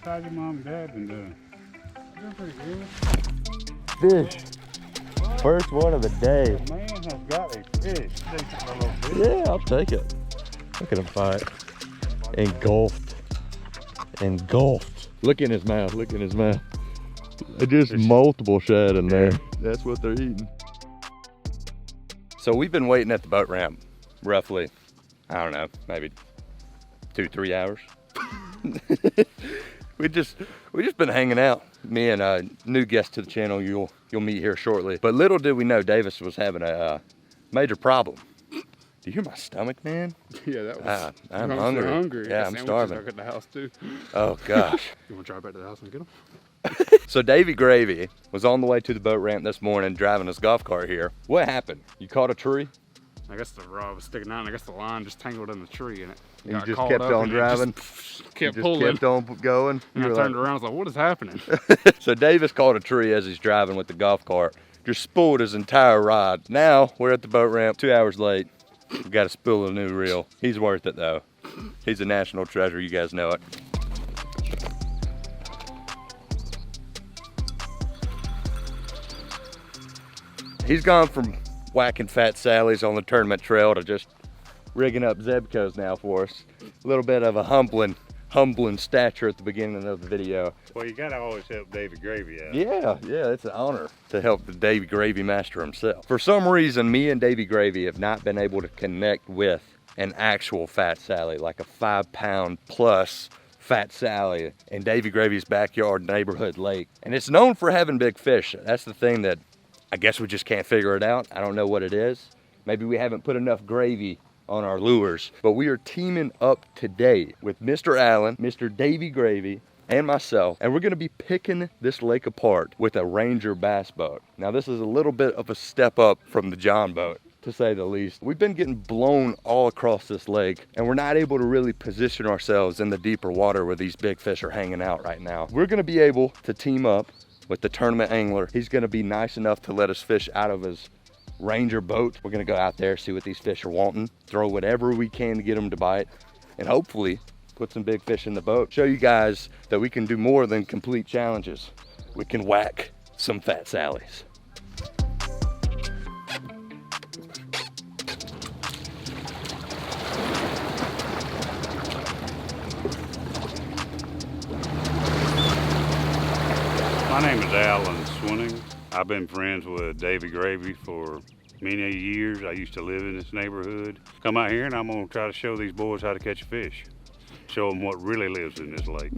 How's your mom and dad been doing? Doing pretty good. Fish. First one of the day. The man has got a fish. Decent little fish. Yeah, I'll take it. Look at him fight. Engulfed. Engulfed. Look in his mouth. Look in his mouth. Just multiple shad in there. That's what they're eating. So we've been waiting at the boat ramp roughly, I don't know, maybe 2-3 hours. we just been hanging out. Me and a new guest to the channel you'll meet here shortly. But little did we know Davis was having a major problem. Do you hear my stomach, man? Yeah, that was. I'm hungry. Yeah, I'm starving. At the house too. Oh gosh. You want to drive back to the house and get them? So Davy Gravy was on the way to the boat ramp this morning driving his golf cart here. What happened? You caught a tree? I guess the rod was sticking out and I guess the line just tangled in the tree and it You got just caught kept up on and it driving? just kept You pulling. kept on going? And I You were turned like- around, I was like, what is happening? So Davis caught a tree as he's driving with the golf cart. Just spooled his entire rod. Now we're at the boat ramp 2 hours late. We got to spool a new reel. He's worth it though. He's a national treasure, you guys know it. He's gone from whacking Fat Sally's on the tournament trail to just rigging up Zebcos now for us. A little bit of a humbling stature at the beginning of the video. Well, you gotta always help Davy Gravy out. Yeah, it's an honor to help the Davy Gravy master himself. For some reason, me and Davy Gravy have not been able to connect with an actual Fat Sally, like a 5-pound plus Fat Sally in Davy Gravy's backyard neighborhood lake. And it's known for having big fish. That's the thing that I guess we just can't figure it out. I don't know what it is. Maybe we haven't put enough gravy on our lures, but we are teaming up today with Mr. Allen, Mr. Davy Gravy, and myself, and we're gonna be picking this lake apart with a Ranger bass boat. Now this is a little bit of a step up from the John boat, to say the least. We've been getting blown all across this lake, and we're not able to really position ourselves in the deeper water where these big fish are hanging out right now. We're gonna be able to team up with the tournament angler. He's gonna be nice enough to let us fish out of his Ranger boat. We're gonna go out there, see what these fish are wanting, throw whatever we can to get them to bite, and hopefully put some big fish in the boat. Show you guys that we can do more than complete challenges. We can whack some Fat Sallies. My name is Alan Swinning. I've been friends with Davy Gravy for many years. I used to live in this neighborhood. Come out here and I'm gonna try to show these boys how to catch a fish. Show them what really lives in this lake.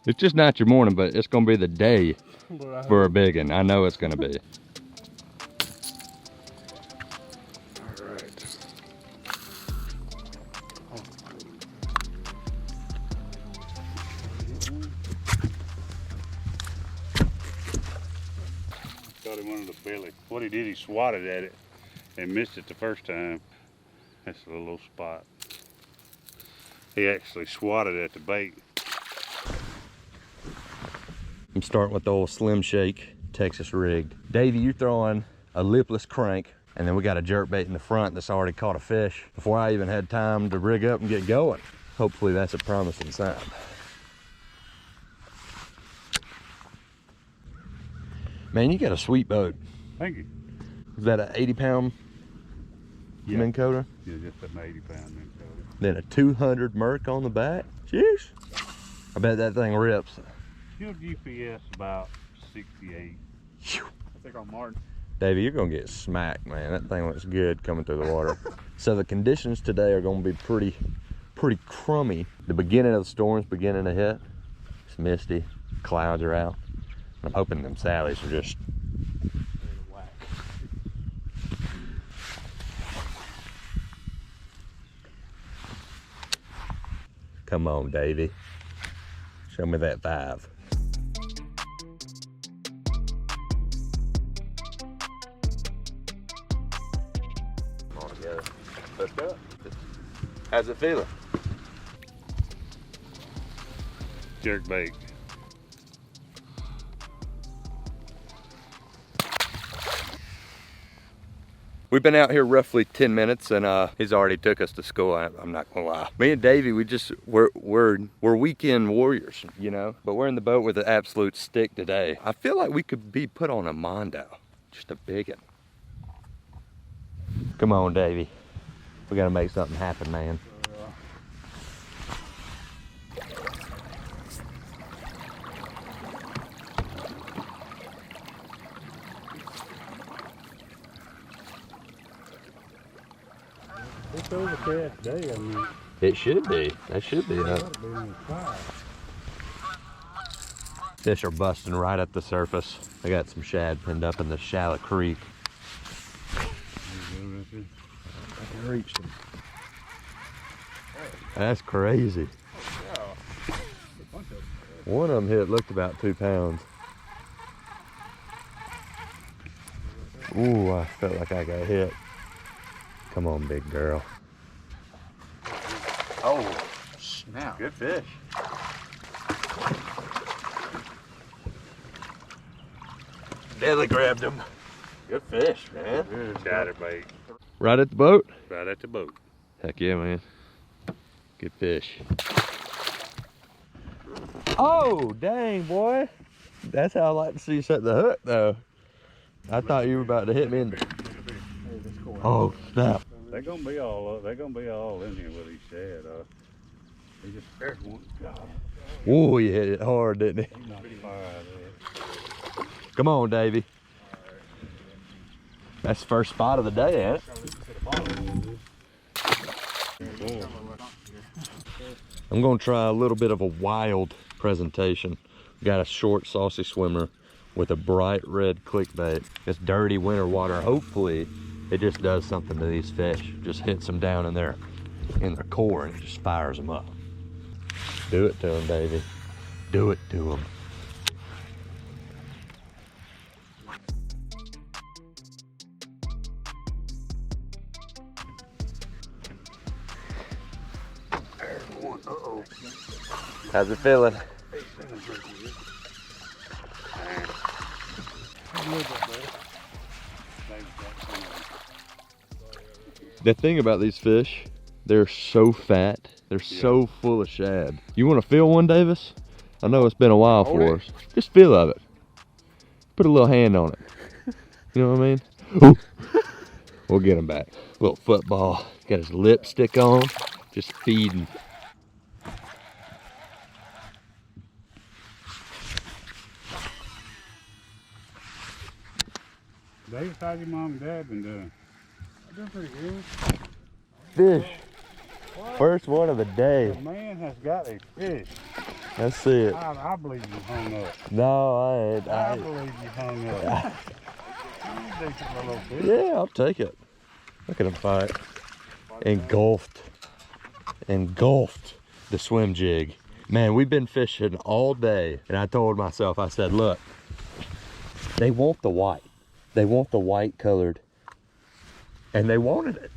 It's just not your morning, but it's gonna be the day for a big one. I know it's gonna be. Got him under the belly. What he did, he swatted at it and missed it the first time. That's a little spot. He actually swatted at the bait. I'm starting with the old Slim Shake Texas rigged. Davey, you're throwing a lipless crank, and then we got a jerk bait in the front that's already caught a fish before I even had time to rig up and get going. Hopefully that's a promising sign. Man, you got a sweet boat. Thank you. Is that an 80-pound Minn Kota? Yeah, just an 80-pound Minn Kota. Then a 200 Merc on the back? Jeez. I bet that thing rips. Your GPS about 68. Whew. I think on Martin. Davey, you're gonna get smacked, man. That thing looks good coming through the water. So the conditions today are gonna be pretty crummy. The beginning of the storm's beginning to hit. It's misty, clouds are out. I'm hoping them Sallies are just whack. Come on, Davey. Show me that 5. Come on together. Let's go. How's it feeling? Jerk bait. We've been out here roughly 10 minutes and he's already took us to school. I'm not gonna lie. Me and Davey, we're weekend warriors, you know? But we're in the boat with an absolute stick today. I feel like we could be put on a Mondo, just a big one. Come on, Davey. We gotta make something happen, man. It's overcast day, I mean. It should be. That should be up. Fish are busting right at the surface. I got some shad pinned up in the shallow creek. I can reach them. That's crazy. One of them hit looked about 2 pounds. Ooh, I felt like I got hit. Come on, big girl. Oh, snap. Good fish. Nearly grabbed him. Good fish, man. Good chatterbait. Right at the boat? Right at the boat. Heck yeah, man. Good fish. Oh, dang, boy. That's how I like to see you set the hook, though. I thought you were about to hit me in the... Oh, snap. They're gonna be all in here with these shad. He just there's one. Ooh, you hit it hard, didn't he? He knocked fire out of it. Come on, Davey. That's the first spot of the day, ain't it? I'm gonna try a little bit of a wild presentation. Got a short, saucy swimmer with a bright red clickbait. It's dirty winter water. Hopefully, it just does something to these fish. Just hits them down in their core and it just fires them up. Do it to them, Davey. Do it to them. There's one. Uh-oh. How's it feeling? The thing about these fish, they're so fat. They're so full of shad. You want to feel one, Davis? I know it's been a while for us. Just feel of it. Put a little hand on it. You know what I mean? Ooh. We'll get him back. Little football. Got his lipstick on. Just feeding. David, how's your mom and dad been doing? They're doing pretty good. Fish. What? First one of the day. The man has got a fish. Let's see it. I believe you hung up. No, I ain't. I believe you hung up. Decent little fish. Yeah, I'll take it. Look at him fight. Engulfed. Engulfed the swim jig. Man, we've been fishing all day, and I told myself, I said, look, they want the white. They want the white colored, and they wanted it.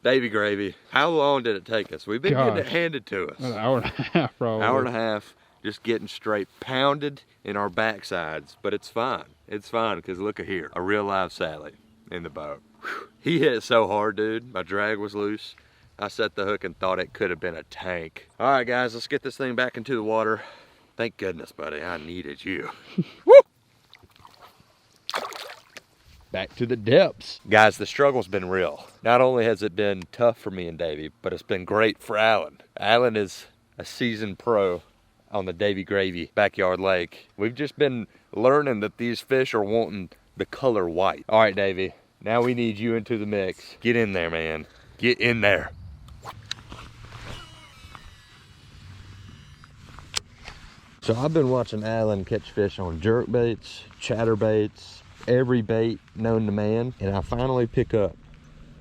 Davy Gravy, how long did it take us? We've been getting it handed to us. An hour and a half, probably. Hour and a half, just getting straight pounded in our backsides, but it's fine. It's fine, because look at here, a real live Sally in the boat. Whew. He hit so hard, dude. My drag was loose. I set the hook and thought it could have been a tank. All right, guys, let's get this thing back into the water. Thank goodness, buddy, I needed you. Woo! Back to the depths. Guys, the struggle's been real. Not only has it been tough for me and Davey, but it's been great for Alan. Alan is a seasoned pro on the Davy Gravy backyard lake. We've just been learning that these fish are wanting the color white. All right, Davey, now we need you into the mix. Get in there, man. Get in there. So I've been watching Alan catch fish on jerk baits, chatter baits, every bait known to man, and I finally pick up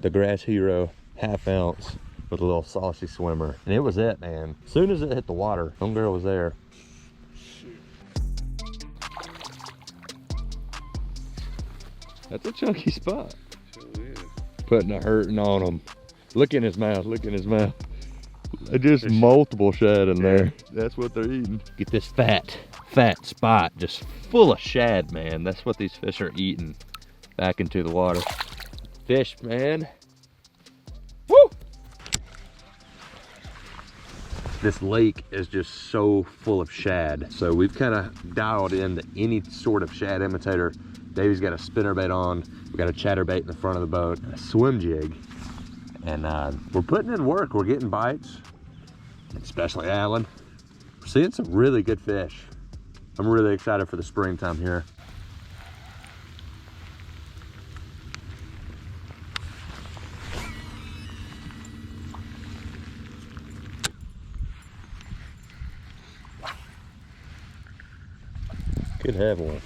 the Grass Hero ½ ounce with a little saucy swimmer, and it was it, man. As soon as it hit the water, homegirl was there. That's a chunky spot. Sure is. Putting a hurting on him. Look in his mouth, look in his mouth. Just multiple shad in there. That's what they're eating. Get this fat spot just full of shad, man. That's what these fish are eating back into the water. fish, man. Woo! This lake is just so full of shad. So we've kind of dialed in to any sort of shad imitator. Davy's got a spinnerbait on. We've got a chatterbait in the front of the boat, a swim jig. And we're putting in work. We're getting bites, especially Alan. We're seeing some really good fish. I'm really excited for the springtime here. Could have one.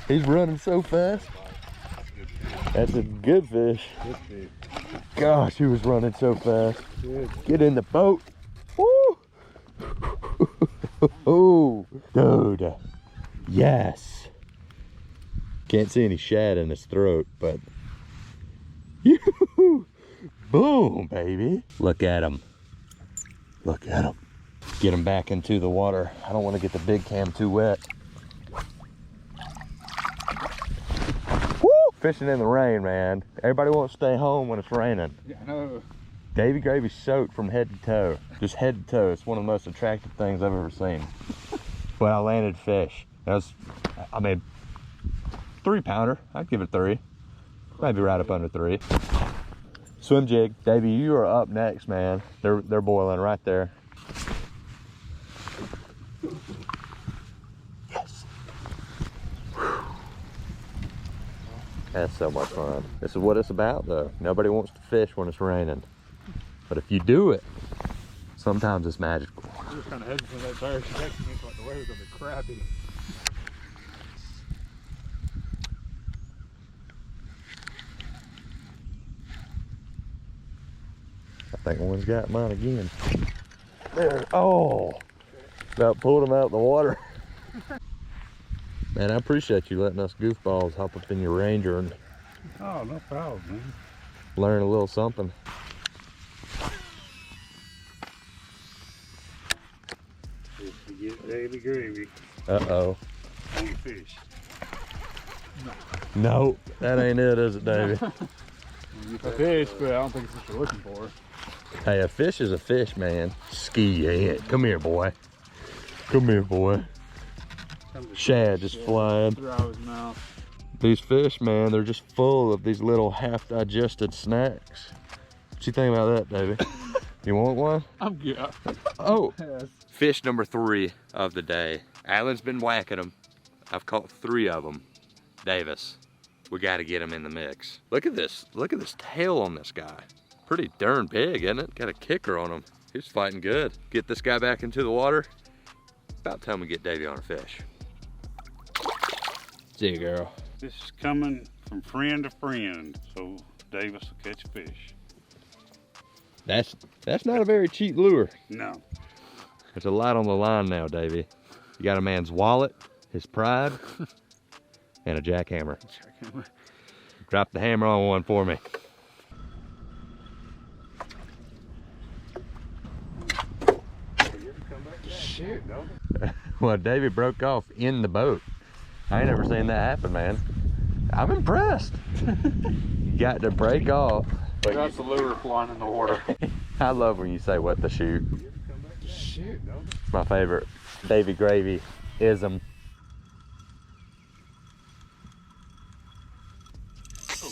He's running so fast. That's a good fish. Gosh, he was running so fast. Get in the boat. Woo! Oh, dude. Yes. Can't see any shad in his throat, but boom, baby. Look at him. Look at him. Get him back into the water. I don't want to get the big cam too wet. Woo! Fishing in the rain, man. Everybody wants to stay home when it's raining. Yeah, I know. Davy Gravy's soaked from head to toe. Just head to toe. It's one of the most attractive things I've ever seen. But I landed fish. That was, I mean, 3-pounder. I'd give it 3. Maybe right up under 3. Swim jig. Davy, you are up next, man. They're boiling right there. Yes. That's so much fun. This is what it's about, though. Nobody wants to fish when it's raining. But if you do it, sometimes it's magical. We were kind of hesitant that there. She texted me like the weather was gonna be crappy. I think one's got mine again. There. Oh, about pulled him out of the water. Man, I appreciate you letting us goofballs hop up in your Ranger and Oh, no problem, man. learn a little something. If you get Davy Gravy Uh-oh. on the fish. Nope, that ain't it, is it, Davey? You get a fish, but I don't think it's what you're looking for. Hey, a fish is a fish, man. Ski it. Come here, boy. Come here, boy. Shad just flying. Threw out his mouth. These fish, man, they're just full of these little half-digested snacks. What you think about that, Davey? You want one? I'm good. Oh. Yes. Fish number 3 of the day. Alan's been whacking them. I've caught 3 of them. Davis, we got to get him in the mix. Look at this. Look at this tail on this guy. Pretty darn big, isn't it? Got a kicker on him. He's fighting good. Get this guy back into the water. About time we get Davy on a fish. See you, girl. This is coming from friend to friend, so Davis will catch a fish. That's not a very cheap lure. No. There's a lot on the line now, Davy. You got a man's wallet, his pride, and a jackhammer. Drop the hammer on one for me. Shoot. Well, Davy broke off in the boat. I ain't never seen that happen, man. I'm impressed. You got to break off. That's the lure flying in the water. I love when you say what to shoot. Shoot. It's my favorite Davy Gravy ism. Oh,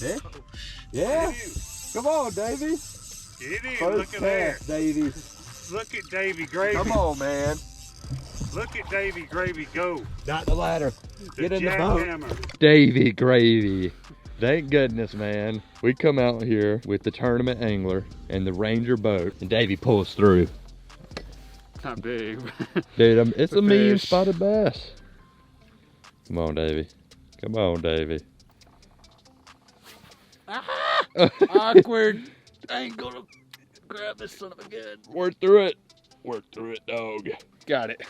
snap. Yeah? Come on, Davy. Get in. Look at there. Davy. Look at Davy Gravy. Come on, man. Look at Davy Gravy go. Not the ladder. Get in the boat. Jackhammer. Davy Gravy. Thank goodness, man. We come out here with the tournament angler and the Ranger boat, and Davy pulls through. Not big. Dude, it's a mean fish. spotted bass. Come on, Davy. Come on, Davy. Awkward. I ain't gonna grab this son of a gun. Work through it. Work through it, dog. Got it.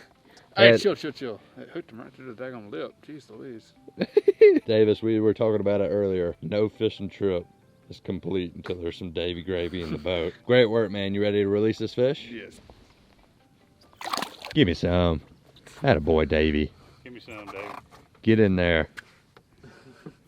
Hey, Hey, chill. It hooked him right through the daggone lip. Jeez Louise. Davis, we were talking about it earlier. No fishing trip is complete until there's some Davy Gravy in the boat. Great work, man. You ready to release this fish? Yes. Give me some. Attaboy, Davy. Give me some, Davy. Get in there.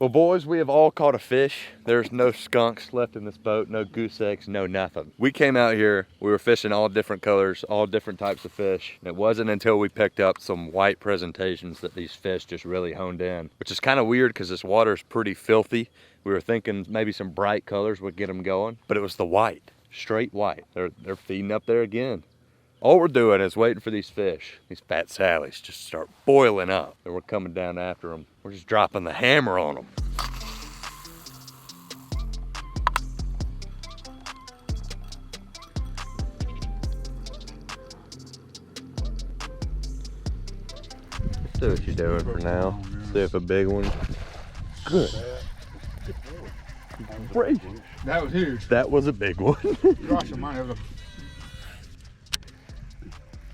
Well, boys, we have all caught a fish. There's no skunks left in this boat, no goose eggs, no nothing. We came out here, we were fishing all different colors, all different types of fish. And it wasn't until we picked up some white presentations that these fish just really honed in, which is kind of weird because this water is pretty filthy. We were thinking maybe some bright colors would get them going, but it was the white, straight white. They're feeding up there again. All we're doing is waiting for these fish, these fat sallies, just start boiling up. And we're coming down after them. We're just dropping the hammer on them. See what you're doing for now. See if a big one. Good. Great. That was huge. That was a big one. Gosh, mine was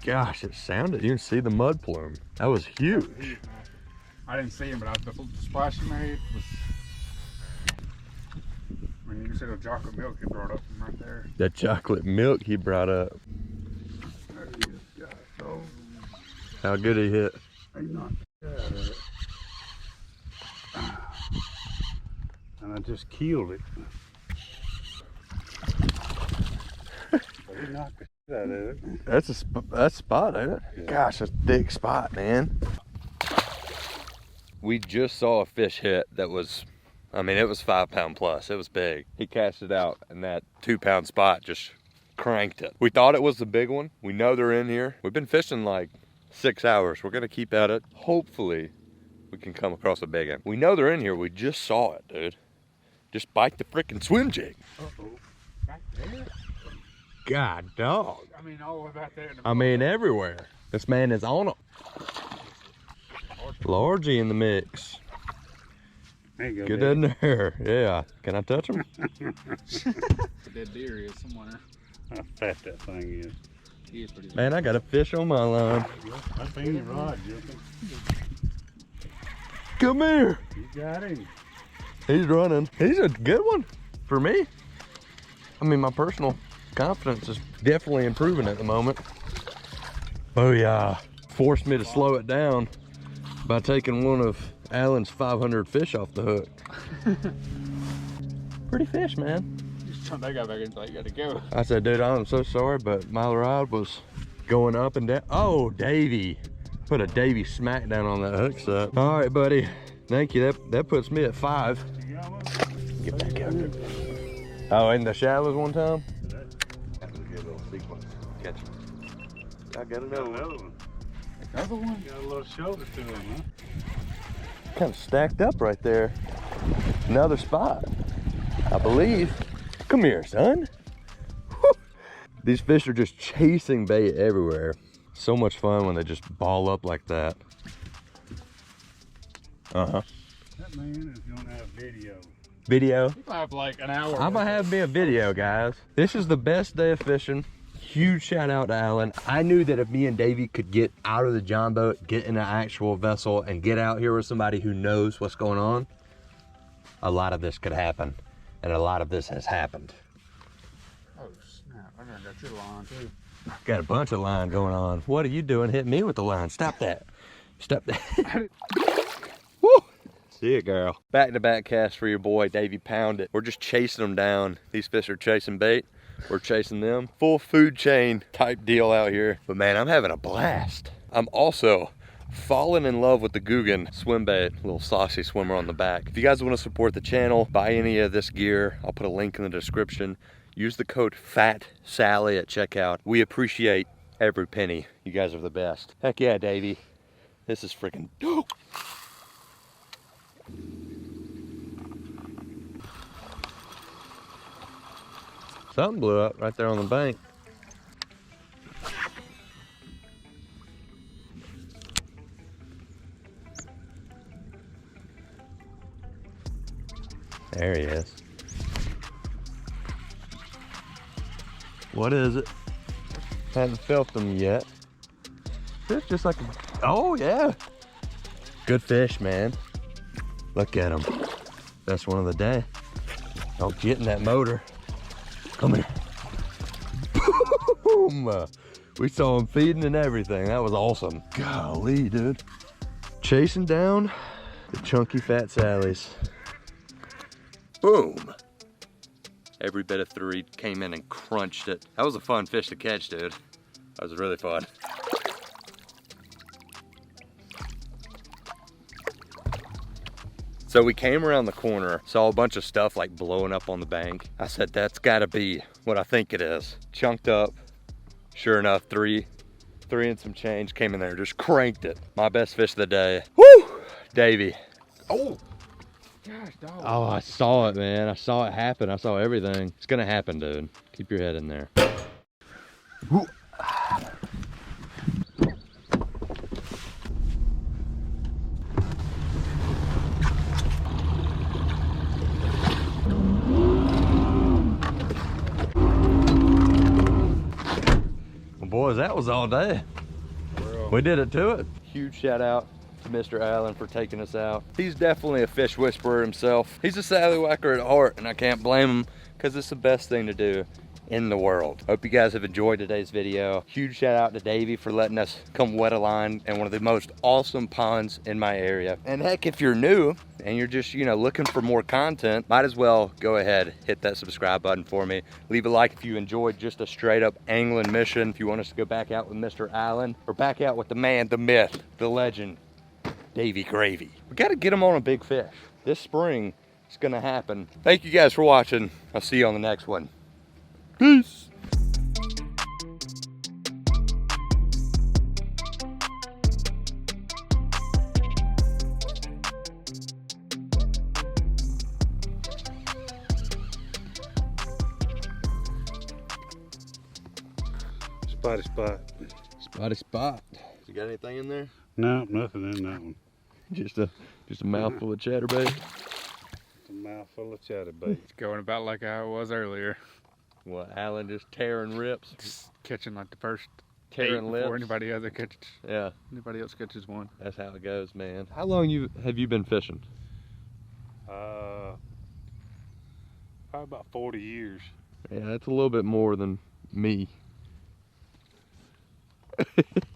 Gosh, it sounded. You can see the mud plume. That was huge. I didn't see him, but the splash he made was. I mean, you can see the chocolate milk he brought up from right there. That chocolate milk he brought up. There he is. Yeah, so How good he hit. he's not bad at it. And I just killed it. He knocked the shit out of it. That's a spot, ain't it? Yeah. Gosh, that's a big spot, man. We just saw a fish hit that was, I mean, it was 5 pound plus. It was big. He cast it out and that 2 pound spot just cranked it. We thought it was the big one. We know they're in here. We've been fishing like 6 hours. We're gonna keep at it. Hopefully we can come across a big one. We know they're in here. We just saw it, dude. Just bite the freaking swim jig. Uh-oh. Back there? God dog. I mean, all the way back there. I mean, everywhere. This man is on them. Largy in the mix. There you go. Get Daddy. in there. Yeah. Can I touch him? A dead deer is somewhere. How fat that thing is. He is pretty big. Man, I got a fish on my line. I seen your rod, Justin. Come here. You got him. He's running. He's a good one for me. I mean, my personal confidence is definitely improving at the moment. Booyah. Forced me to slow it down by taking one of Alan's 500 fish off the hook. Pretty fish, man. Just turned that guy back in like, you gotta go. I said, dude, I'm so sorry, but my rod was going up and down. Oh, Davy. Put a Davy smack down on that hook set. All right, buddy. Thank you. That puts me at 5. You got one? Get back out there. Oh, in the shallows one time? That was a good little sequence. Catch him. I got another one. Another one. Another one? Got a little shoulder to him, huh? Kind of stacked up right there. Another spot, I believe. Come here, son. Whew. These fish are just chasing bait everywhere. So much fun when they just ball up like that. Uh-huh. That man is gonna have video. Video. You'll have like an hour. I'm gonna have me a video, guys. This is the best day of fishing. Huge shout out to Alan. I knew that if me and Davey could get out of the John boat, get in an actual vessel, and get out here with somebody who knows what's going on, a lot of this could happen. And a lot of this has happened. Oh snap! I got your line too. Got a bunch of line going on. What are you doing? Hit me with the line. Stop that. Stop that. Woo! See ya, girl. Back-to-back cast for your boy, Davey Pound It. We're just chasing them down. These fish are chasing bait. We're chasing them. Full food chain type deal out here. But man, I'm having a blast. I'm also falling in love with the Guggen swim bait, little saucy swimmer on the back. If you guys want to support the channel, buy any of this gear, I'll put a link in the description. Use the code FATSALLY at checkout. We appreciate every penny. You guys are the best. Heck yeah, Davey. This is freaking dope. Something blew up right there on the bank. There he is. What is it? Haven't felt them yet. It's just like a, oh yeah. Good fish, man. Look at him. Best one of the day. Don't get in that motor. Come here. Boom! We saw him feeding and everything. That was awesome. Golly, dude. Chasing down the chunky fat sallies. Boom. Every bit of 3 came in and crunched it. That was a fun fish to catch, dude. That was really fun. So we came around the corner, saw a bunch of stuff like blowing up on the bank. I said, that's gotta be what I think it is. Chunked up, sure enough, 3 and some change came in there, just cranked it. My best fish of the day. Woo! Davy. Oh! Gosh, dog. Oh, I saw it, man. I saw it happen. I saw everything. It's gonna happen, dude. Keep your head in there. Woo. Well, boys, that was all day. We did it to it. Huge shout out to Mr. Allen for taking us out. He's definitely a fish whisperer himself. He's a sallywhacker at heart, and I can't blame him because it's the best thing to do in the world. Hope you guys have enjoyed today's video. Huge shout out to Davey for letting us come wet a line in one of the most awesome ponds in my area. And heck, if you're new and you're just, you know, looking for more content, might as well go ahead, hit that subscribe button for me. Leave a like if you enjoyed just a straight up angling mission. If you want us to go back out with Mr. Allen or back out with the man, the myth, the legend, Davy Gravy. We gotta get him on a big fish. This spring, it's gonna happen. Thank you guys for watching. I'll see you on the next one. Peace. Spotty spot. Spotty spot. You got anything in there? No, nothing in that one. Just a mouthful of chatterbait. A mouthful of chatterbait. It's going about like I was earlier. What, Alan just tearing rips? Just catching like the first Tearing 8 lips? before anybody else catches. Yeah, Anybody else catches one. that's how it goes, man. How long have you been fishing? Probably about 40 years. Yeah, that's a little bit more than me.